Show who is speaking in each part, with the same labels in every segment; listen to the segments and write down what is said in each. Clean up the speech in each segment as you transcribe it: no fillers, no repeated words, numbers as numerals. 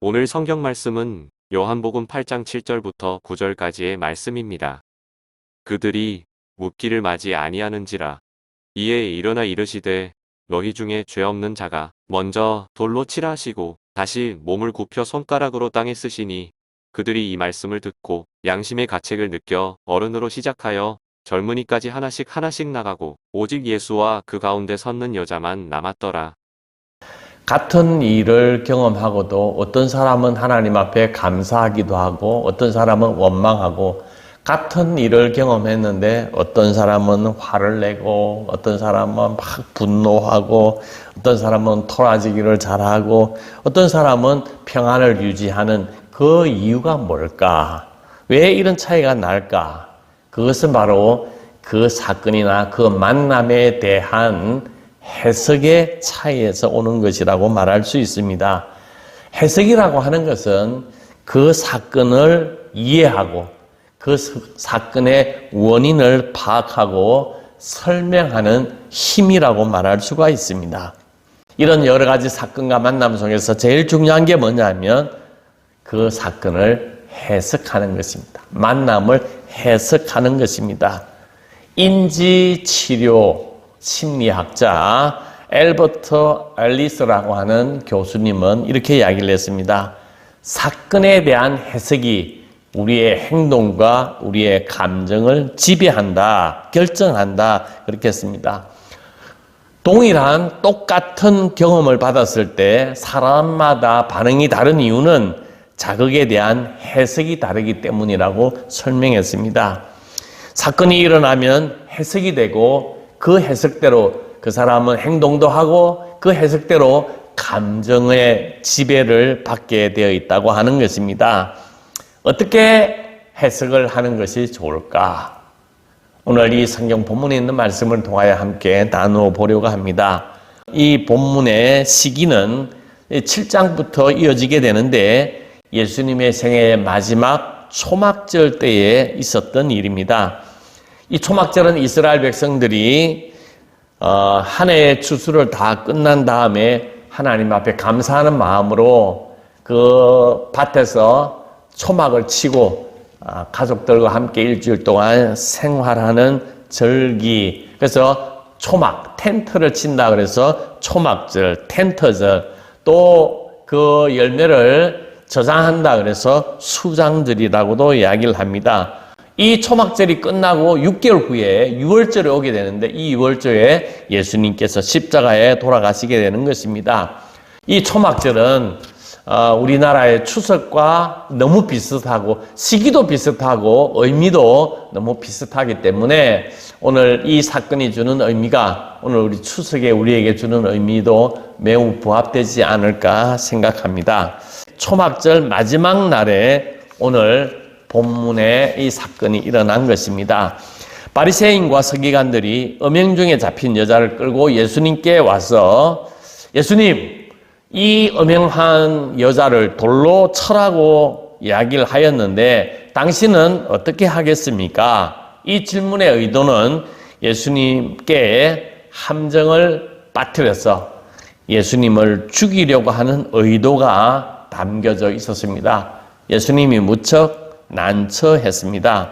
Speaker 1: 오늘 성경 말씀은 요한복음 8장 7절부터 9절까지의 말씀입니다. 그들이 묻기를 마지 아니하는지라. 이에 일어나 이르시되 너희 중에 죄 없는 자가 먼저 돌로 치라 하시고 다시 몸을 굽혀 손가락으로 땅에 쓰시니 그들이 이 말씀을 듣고 양심의 가책을 느껴 어른으로 시작하여 젊은이까지 하나씩 하나씩 나가고 오직 예수와 그 가운데 섰는 여자만 남았더라.
Speaker 2: 같은 일을 경험하고도 어떤 사람은 하나님 앞에 감사하기도 하고 어떤 사람은 원망하고, 같은 일을 경험했는데 어떤 사람은 화를 내고 어떤 사람은 막 분노하고 어떤 사람은 토라지기를 잘하고 어떤 사람은 평안을 유지하는 그 이유가 뭘까? 왜 이런 차이가 날까? 그것은 바로 그 사건이나 그 만남에 대한 해석의 차이에서 오는 것이라고 말할 수 있습니다. 해석이라고 하는 것은 그 사건을 이해하고 그 사건의 원인을 파악하고 설명하는 힘이라고 말할 수가 있습니다. 이런 여러 가지 사건과 만남 속에서 제일 중요한 게 뭐냐면 그 사건을 해석하는 것입니다. 만남을 해석하는 것입니다. 인지치료 심리학자 앨버트 앨리스라고 하는 교수님은 이렇게 이야기를 했습니다. 사건에 대한 해석이 우리의 행동과 우리의 감정을 지배한다, 결정한다, 그렇게 했습니다. 동일한 똑같은 경험을 받았을 때 사람마다 반응이 다른 이유는 자극에 대한 해석이 다르기 때문이라고 설명했습니다. 사건이 일어나면 해석이 되고 그 해석대로 그 사람은 행동도 하고 그 해석대로 감정의 지배를 받게 되어 있다고 하는 것입니다. 어떻게 해석을 하는 것이 좋을까? 오늘 이 성경 본문에 있는 말씀을 통하여 함께 나누어 보려고 합니다. 이 본문의 시기는 7장부터 이어지게 되는데 예수님의 생애의 마지막 초막절 때에 있었던 일입니다. 이 초막절은 이스라엘 백성들이 한 해의 추수를 다 끝난 다음에 하나님 앞에 감사하는 마음으로 그 밭에서 초막을 치고 가족들과 함께 일주일 동안 생활하는 절기, 그래서 초막, 텐트를 친다 그래서 초막절, 텐트절, 또 그 열매를 저장한다 그래서 수장절이라고도 이야기를 합니다. 이 초막절이 끝나고 6개월 후에 6월절에 오게 되는데 이 6월절에 예수님께서 십자가에 돌아가시게 되는 것입니다. 이 초막절은 우리나라의 추석과 너무 비슷하고 시기도 비슷하고 의미도 너무 비슷하기 때문에 오늘 이 사건이 주는 의미가 오늘 우리 추석에 우리에게 주는 의미도 매우 부합되지 않을까 생각합니다. 초막절 마지막 날에 오늘 본문에 이 사건이 일어난 것입니다. 바리새인과 서기관들이 음행 중에 잡힌 여자를 끌고 예수님께 와서 예수님, 이 음행한 여자를 돌로 쳐라고 이야기를 하였는데 당신은 어떻게 하겠습니까? 이 질문의 의도는 예수님께 함정을 빠뜨려서 예수님을 죽이려고 하는 의도가 담겨져 있었습니다. 예수님이 무척 난처했습니다.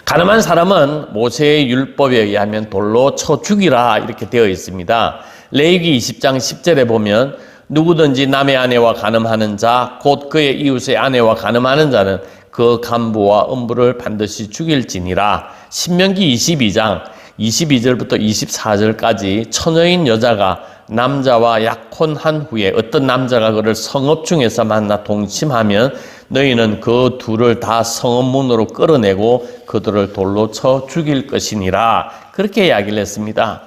Speaker 2: 가늠한 사람은 모세의 율법에 의하면 돌로 쳐 죽이라 이렇게 되어 있습니다. 레위기 20장 10절에 보면 누구든지 남의 아내와 간음하는 자 곧 그의 이웃의 아내와 간음하는 자는 그 간부와 음부를 반드시 죽일지니라. 신명기 22장 22절부터 24절까지 처녀인 여자가 남자와 약혼한 후에 어떤 남자가 그를 성읍 중에서 만나 동침하면 너희는 그 둘을 다 성읍 문으로 끌어내고 그들을 돌로 쳐 죽일 것이니라. 그렇게 이야기를 했습니다.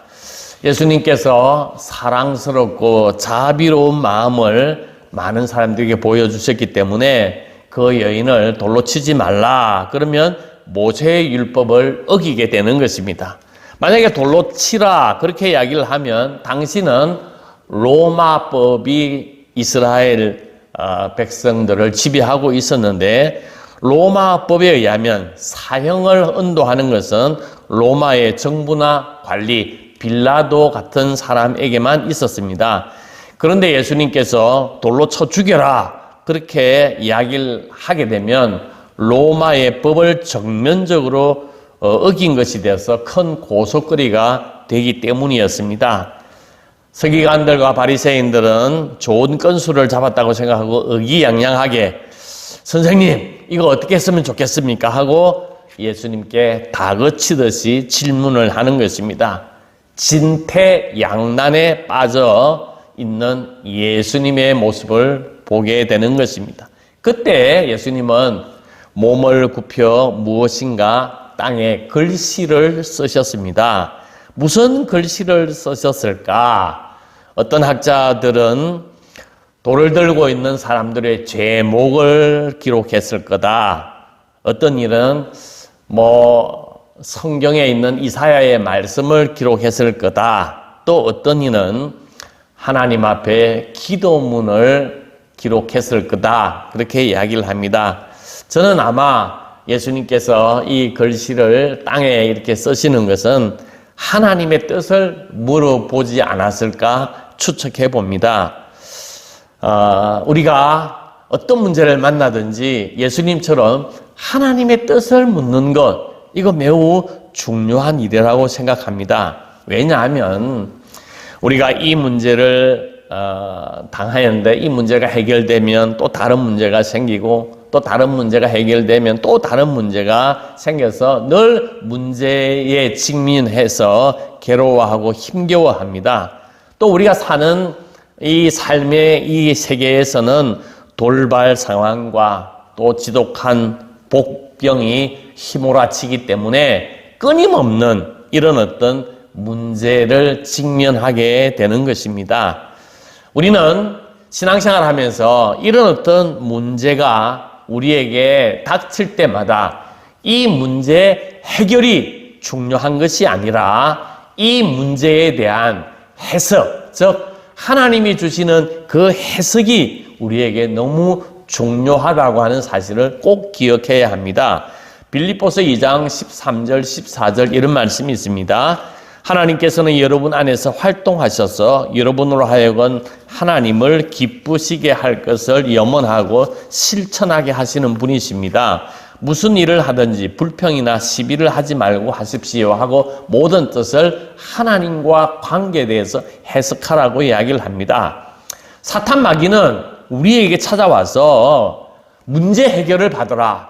Speaker 2: 예수님께서 사랑스럽고 자비로운 마음을 많은 사람들에게 보여주셨기 때문에 그 여인을 돌로 치지 말라. 그러면 모세의 율법을 어기게 되는 것입니다. 만약에 돌로 치라 그렇게 이야기를 하면 당신은 로마법이 이스라엘 백성들을 지배하고 있었는데 로마법에 의하면 사형을 언도하는 것은 로마의 정부나 관리, 빌라도 같은 사람에게만 있었습니다. 그런데 예수님께서 돌로 쳐 죽여라 그렇게 이야기를 하게 되면 로마의 법을 정면적으로 어긴 것이 되어서 큰 고속거리가 되기 때문이었습니다. 서기관들과 바리새인들은 좋은 건수를 잡았다고 생각하고 의기양양하게 선생님 이거 어떻게 했으면 좋겠습니까? 하고 예수님께 다그치듯이 질문을 하는 것입니다. 진퇴양난에 빠져 있는 예수님의 모습을 보게 되는 것입니다. 그때 예수님은 몸을 굽혀 무엇인가 땅에 글씨를 쓰셨습니다. 무슨 글씨를 쓰셨을까? 어떤 학자들은 돌을 들고 있는 사람들의 제목을 기록했을 거다. 어떤 일은 성경에 있는 이사야의 말씀을 기록했을 거다. 또 어떤 이는 하나님 앞에 기도문을 기록했을 거다. 그렇게 이야기를 합니다. 저는 아마 예수님께서 이 글씨를 땅에 이렇게 쓰시는 것은 하나님의 뜻을 물어보지 않았을까 추측해 봅니다. 우리가 어떤 문제를 만나든지 예수님처럼 하나님의 뜻을 묻는 것, 이거 매우 중요한 일이라고 생각합니다. 왜냐하면 우리가 이 문제를 당하였는데 이 문제가 해결되면 또 다른 문제가 생기고 또 다른 문제가 해결되면 또 다른 문제가 생겨서 늘 문제에 직면해서 괴로워하고 힘겨워합니다. 또 우리가 사는 이 삶의 이 세계에서는 돌발 상황과 또 지독한 복병이 휘몰아치기 때문에 끊임없는 이런 어떤 문제를 직면하게 되는 것입니다. 우리는 신앙생활 하면서 이런 어떤 문제가 우리에게 닥칠 때마다 이 문제 해결이 중요한 것이 아니라 이 문제에 대한 해석, 즉 하나님이 주시는 그 해석이 우리에게 너무 중요하다고 하는 사실을 꼭 기억해야 합니다. 빌립보서 2장 13절 14절 이런 말씀이 있습니다. 하나님께서는 여러분 안에서 활동하셔서 여러분으로 하여금 하나님을 기쁘시게 할 것을 염원하고 실천하게 하시는 분이십니다. 무슨 일을 하든지 불평이나 시비를 하지 말고 하십시오 하고 모든 뜻을 하나님과 관계에 대해서 해석하라고 이야기를 합니다. 사탄 마귀는 우리에게 찾아와서 문제 해결을 받으라.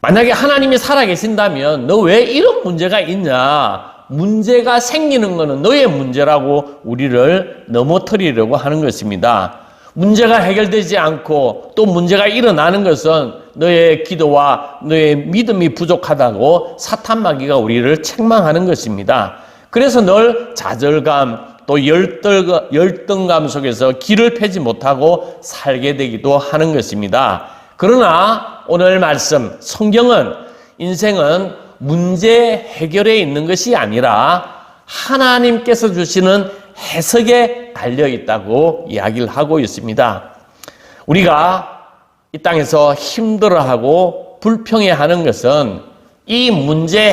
Speaker 2: 만약에 하나님이 살아계신다면 너 왜 이런 문제가 있냐? 문제가 생기는 것은 너의 문제라고 우리를 넘어뜨리려고 하는 것입니다. 문제가 해결되지 않고 또 문제가 일어나는 것은 너의 기도와 너의 믿음이 부족하다고 사탄 마귀가 우리를 책망하는 것입니다. 그래서 늘 좌절감 또 열등감 속에서 길을 펴지 못하고 살게 되기도 하는 것입니다. 그러나 오늘 말씀 성경은 인생은 문제 해결에 있는 것이 아니라 하나님께서 주시는 해석에 달려 있다고 이야기를 하고 있습니다. 우리가 이 땅에서 힘들어하고 불평해하는 것은 이 문제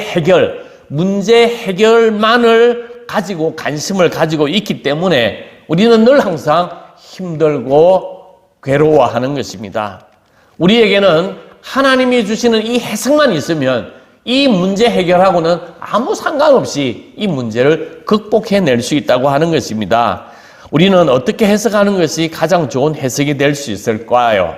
Speaker 2: 해결만을 가지고 관심을 가지고 있기 때문에 우리는 늘 항상 힘들고 괴로워하는 것입니다. 우리에게는 하나님이 주시는 이 해석만 있으면 이 문제 해결하고는 아무 상관없이 이 문제를 극복해낼 수 있다고 하는 것입니다. 우리는 어떻게 해석하는 것이 가장 좋은 해석이 될 수 있을까요?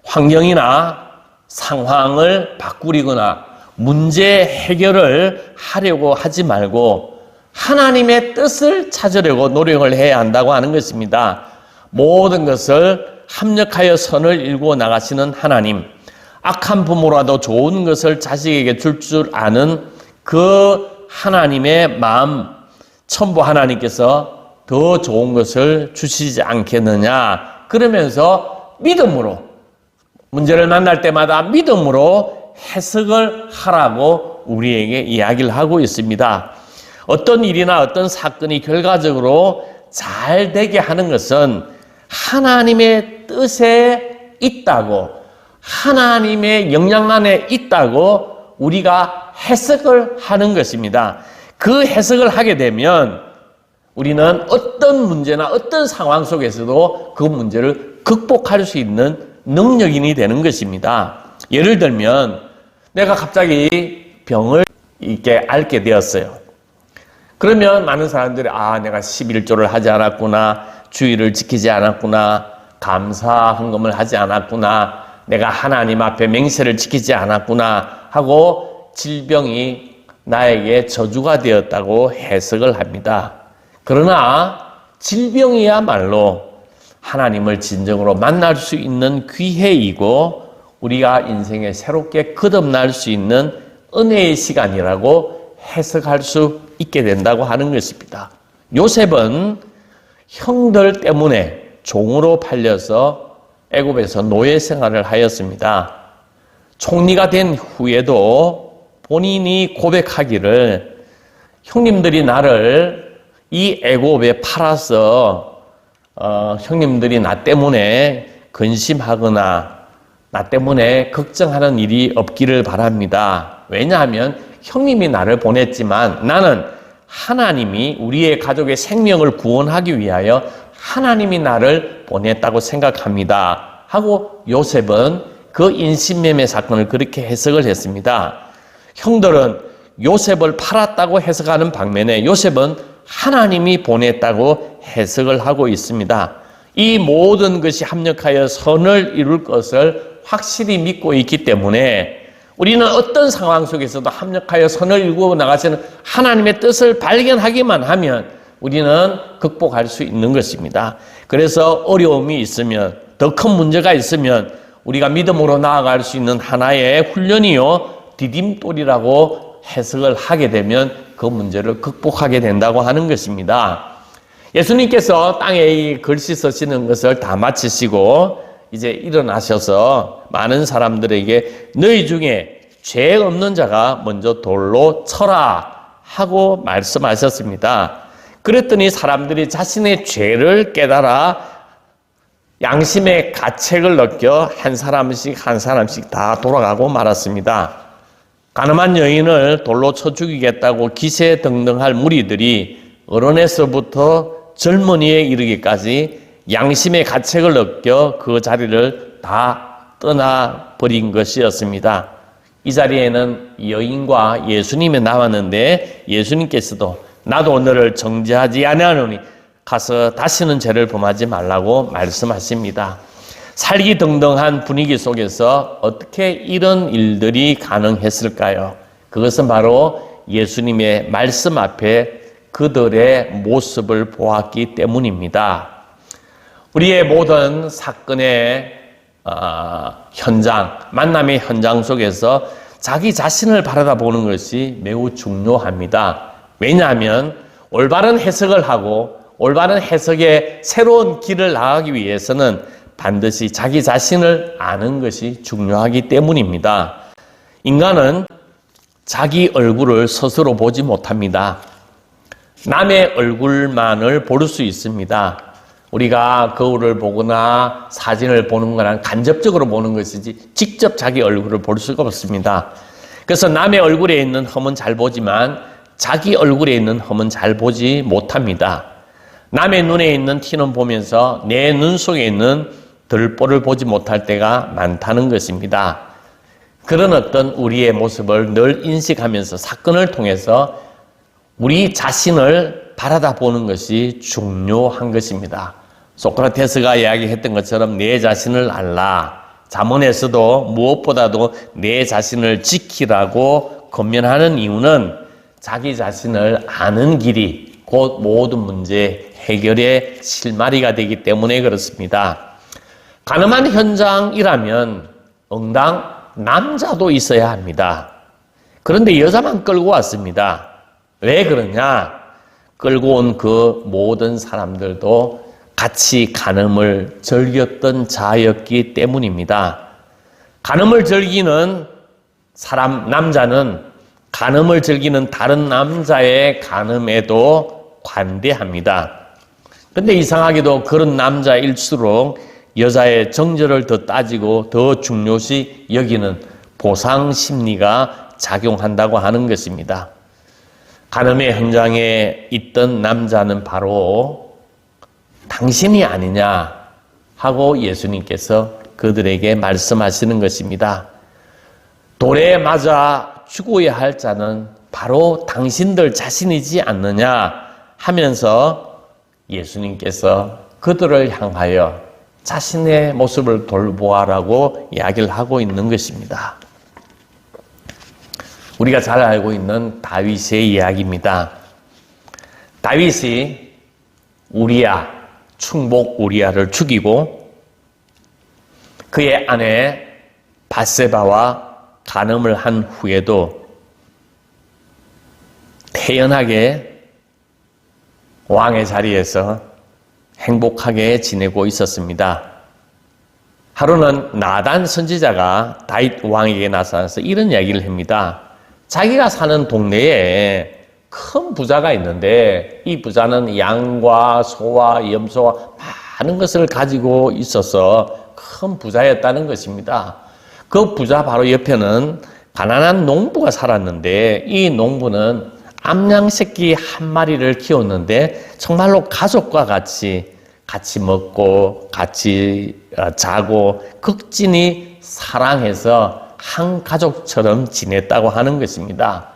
Speaker 2: 환경이나 상황을 바꾸리거나 문제 해결을 하려고 하지 말고 하나님의 뜻을 찾으려고 노력을 해야 한다고 하는 것입니다. 모든 것을 합력하여 선을 이루어 나가시는 하나님, 악한 부모라도 좋은 것을 자식에게 줄 아는 그 하나님의 마음, 천부 하나님께서 더 좋은 것을 주시지 않겠느냐. 그러면서 믿음으로, 문제를 만날 때마다 믿음으로 해석을 하라고 우리에게 이야기를 하고 있습니다. 어떤 일이나 어떤 사건이 결과적으로 잘 되게 하는 것은 하나님의 뜻에 있다고, 하나님의 영향 안에 있다고 우리가 해석을 하는 것입니다. 그 해석을 하게 되면 우리는 어떤 문제나 어떤 상황 속에서도 그 문제를 극복할 수 있는 능력인이 되는 것입니다. 예를 들면 내가 갑자기 병을 이렇게 앓게 되었어요. 그러면 많은 사람들이 내가 11조를 하지 않았구나, 주의를 지키지 않았구나, 감사 헌금을 하지 않았구나, 내가 하나님 앞에 맹세를 지키지 않았구나 하고 질병이 나에게 저주가 되었다고 해석을 합니다. 그러나 질병이야말로 하나님을 진정으로 만날 수 있는 기회이고 우리가 인생에 새롭게 거듭날 수 있는 은혜의 시간이라고 해석할 수 있게 된다고 하는 것입니다. 요셉은 형들 때문에 종으로 팔려서 애굽에서 노예 생활을 하였습니다. 총리가 된 후에도 본인이 고백하기를 형님들이 나를 이 애굽에 팔아서 형님들이 나 때문에 근심하거나 나 때문에 걱정하는 일이 없기를 바랍니다. 왜냐하면 형님이 나를 보냈지만 나는 하나님이 우리의 가족의 생명을 구원하기 위하여 하나님이 나를 보냈다고 생각합니다. 하고 요셉은 그 인신매매 사건을 그렇게 해석을 했습니다. 형들은 요셉을 팔았다고 해석하는 반면에 요셉은 하나님이 보냈다고 해석을 하고 있습니다. 이 모든 것이 합력하여 선을 이룰 것을 확실히 믿고 있기 때문에 우리는 어떤 상황 속에서도 합력하여 선을 이루고 나가시는 하나님의 뜻을 발견하기만 하면 우리는 극복할 수 있는 것입니다. 그래서 어려움이 있으면, 더 큰 문제가 있으면 우리가 믿음으로 나아갈 수 있는 하나의 훈련이요 디딤돌이라고 해석을 하게 되면 그 문제를 극복하게 된다고 하는 것입니다. 예수님께서 땅에 이 글씨 쓰시는 것을 다 마치시고 이제 일어나셔서 많은 사람들에게 너희 중에 죄 없는 자가 먼저 돌로 쳐라 하고 말씀하셨습니다. 그랬더니 사람들이 자신의 죄를 깨달아 양심의 가책을 느껴 한 사람씩 다 돌아가고 말았습니다. 가늠한 여인을 돌로 쳐 죽이겠다고 기세등등할 무리들이 어른에서부터 젊은이에 이르기까지 양심의 가책을 느껴 그 자리를 다 떠나버린 것이었습니다. 이 자리에는 여인과 예수님이 나왔는데 예수님께서도 나도 너를 정죄하지 아니하노니 가서 다시는 죄를 범하지 말라고 말씀하십니다. 살기등등한 분위기 속에서 어떻게 이런 일들이 가능했을까요? 그것은 바로 예수님의 말씀 앞에 그들의 모습을 보았기 때문입니다. 우리의 모든 사건의 현장, 만남의 현장 속에서 자기 자신을 바라보는 것이 매우 중요합니다. 왜냐하면 올바른 해석을 하고 올바른 해석의 새로운 길을 나가기 위해서는 반드시 자기 자신을 아는 것이 중요하기 때문입니다. 인간은 자기 얼굴을 스스로 보지 못합니다. 남의 얼굴만을 볼 수 있습니다. 우리가 거울을 보거나 사진을 보는 거랑 간접적으로 보는 것이지 직접 자기 얼굴을 볼 수가 없습니다. 그래서 남의 얼굴에 있는 흠은 잘 보지만 자기 얼굴에 있는 흠은 잘 보지 못합니다. 남의 눈에 있는 티는 보면서 내 눈 속에 있는 들보를 보지 못할 때가 많다는 것입니다. 그런 어떤 우리의 모습을 늘 인식하면서 사건을 통해서 우리 자신을 바라다 보는 것이 중요한 것입니다. 소크라테스가 이야기했던 것처럼 내 자신을 알라. 잠언에서도 무엇보다도 내 자신을 지키라고 권면하는 이유는 자기 자신을 아는 길이 곧 모든 문제 해결의 실마리가 되기 때문에 그렇습니다. 가늠한 현장이라면 응당 남자도 있어야 합니다. 그런데 여자만 끌고 왔습니다. 왜 그러냐? 끌고 온 그 모든 사람들도 같이 간음을 즐겼던 자였기 때문입니다. 간음을 즐기는 사람, 남자는 간음을 즐기는 다른 남자의 간음에도 관대합니다. 근데 이상하게도 그런 남자일수록 여자의 정절을 더 따지고 더 중요시 여기는 보상 심리가 작용한다고 하는 것입니다. 간음의 현장에 있던 남자는 바로 당신이 아니냐 하고 예수님께서 그들에게 말씀하시는 것입니다. 돌에 맞아 죽어야 할 자는 바로 당신들 자신이지 않느냐 하면서 예수님께서 그들을 향하여 자신의 모습을 돌보아라고 이야기를 하고 있는 것입니다. 우리가 잘 알고 있는 다윗의 이야기입니다. 다윗이 우리야, 충복 우리야를 죽이고 그의 아내 밧세바와 간음을 한 후에도 태연하게 왕의 자리에서 행복하게 지내고 있었습니다. 하루는 나단 선지자가 다윗 왕에게 나타나서 이런 이야기를 합니다. 자기가 사는 동네에 큰 부자가 있는데 이 부자는 양과 소와 염소와 많은 것을 가지고 있어서 큰 부자였다는 것입니다. 그 부자 바로 옆에는 가난한 농부가 살았는데 이 농부는 암양 새끼 한 마리를 키웠는데 정말로 가족과 같이 먹고 같이 자고 극진히 사랑해서 한 가족처럼 지냈다고 하는 것입니다.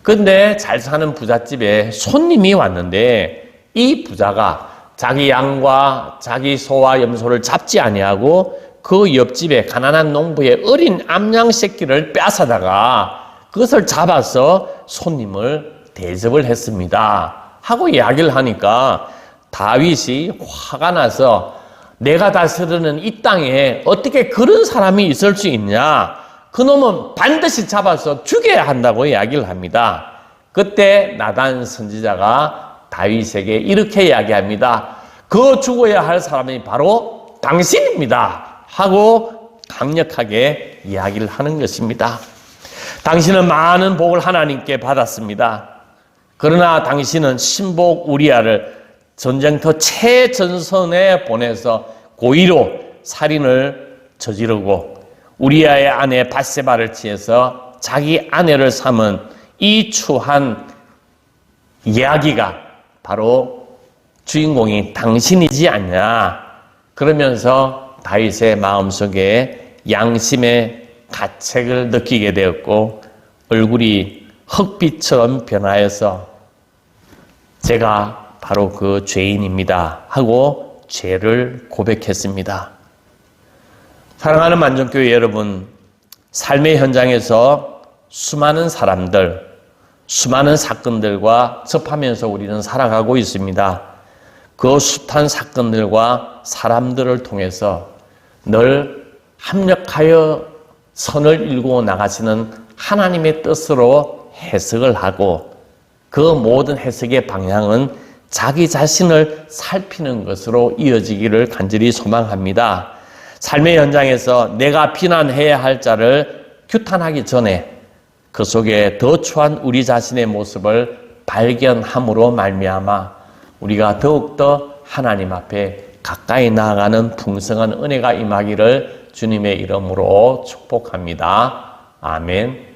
Speaker 2: 그런데 잘 사는 부잣집에 손님이 왔는데 이 부자가 자기 양과 자기 소와 염소를 잡지 아니하고 그 옆집에 가난한 농부의 어린 암양 새끼를 빼앗아다가 그것을 잡아서 손님을 대접을 했습니다. 하고 이야기를 하니까 다윗이 화가 나서 내가 다스리는 이 땅에 어떻게 그런 사람이 있을 수 있냐? 그놈은 반드시 잡아서 죽여야 한다고 이야기를 합니다. 그때 나단 선지자가 다윗에게 이렇게 이야기합니다. 그 죽어야 할 사람이 바로 당신입니다. 하고 강력하게 이야기를 하는 것입니다. 당신은 많은 복을 하나님께 받았습니다. 그러나 당신은 신복 우리야를 전쟁터 최전선에 보내서 고의로 살인을 저지르고 우리야의 아내 밧세바를 취해서 자기 아내를 삼은 이 추한 이야기가 바로 주인공이 당신이지 않냐. 그러면서 다윗의 마음속에 양심의 가책을 느끼게 되었고 얼굴이 흙빛처럼 변하여서 제가 바로 그 죄인입니다 하고 죄를 고백했습니다. 사랑하는 만정교회 여러분, 삶의 현장에서 수많은 사람들, 수많은 사건들과 접하면서 우리는 살아가고 있습니다. 그 숱한 사건들과 사람들을 통해서 늘 합력하여 선을 이루고 나가시는 하나님의 뜻으로 해석을 하고 그 모든 해석의 방향은 자기 자신을 살피는 것으로 이어지기를 간절히 소망합니다. 삶의 현장에서 내가 비난해야 할 자를 규탄하기 전에 그 속에 더 추한 우리 자신의 모습을 발견함으로 말미암아 우리가 더욱더 하나님 앞에 가까이 나아가는 풍성한 은혜가 임하기를 주님의 이름으로 축복합니다. 아멘.